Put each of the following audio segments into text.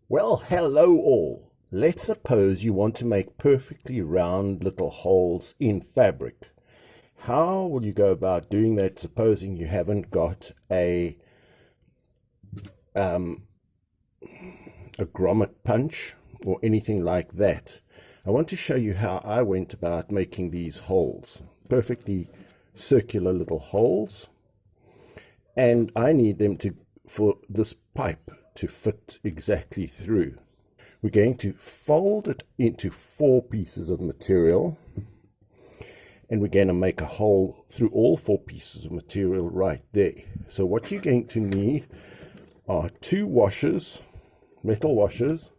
Well, hello all. Let's suppose you want to make perfectly round little holes in fabric. How will you go about doing that, supposing you haven't got a grommet punch or anything like that? I want to show you how I went about making these holes, perfectly circular little holes, and I need them for this pipe to fit exactly through. We're going to fold it into 4 pieces of material, and we're going to make a hole through all 4 pieces of material right there. So what you're going to need are 2 washers, metal washers,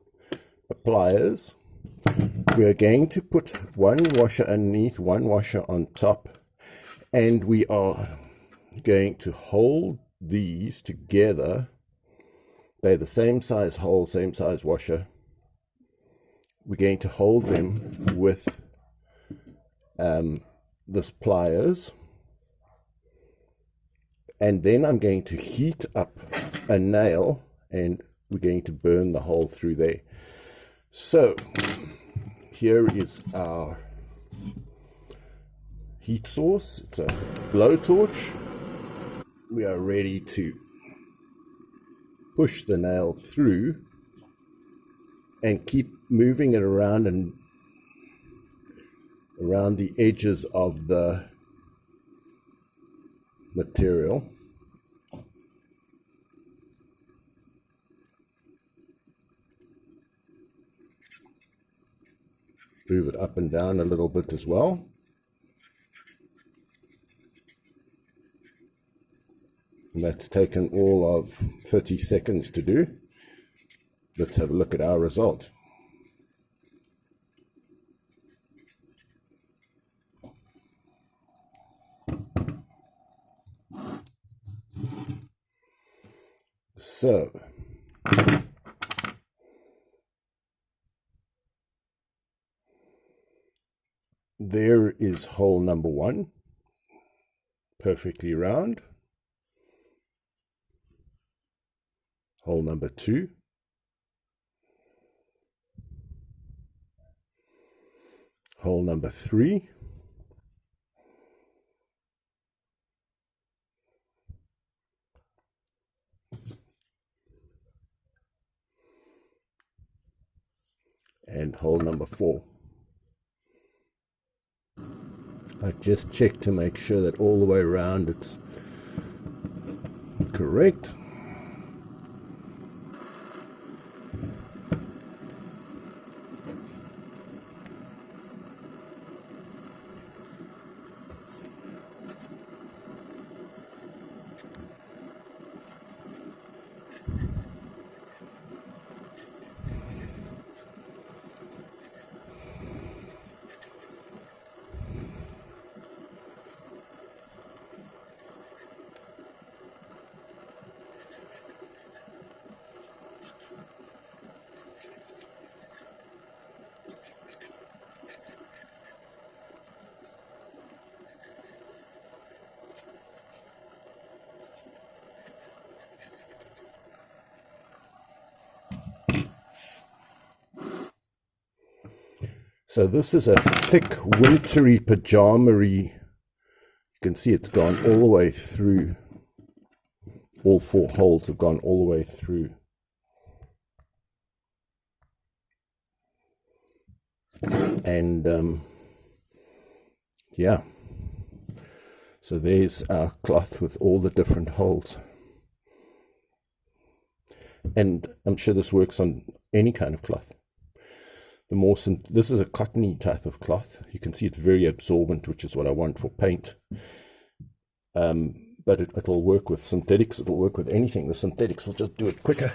pliers. We are going to put 1 washer underneath, 1 washer on top, and we are going to hold these together. They're the same size hole, same size washer. We're going to hold them with this pliers, and then I'm going to heat up a nail and we're going to burn the hole through there. So here is our heat source. It's a blowtorch. We are ready to push the nail through and keep moving it around and around the edges of the material. Move it up and down a little bit as well. And that's taken all of 30 seconds to do. Let's have a look at our result. So there is hole number 1, perfectly round. Hole number 2. Hole number 3. And hole number 4. I just checked to make sure that all the way around it's correct. So this is a thick, wintry, pajama-y. You can see it's gone all the way through. All 4 holes have gone all the way through. And yeah. So there's our cloth with all the different holes. And I'm sure this works on any kind of cloth. This is a cottony type of cloth. You can see it's very absorbent, which is what I want for paint. But it'll work with synthetics. It'll work with anything. The synthetics will just do it quicker.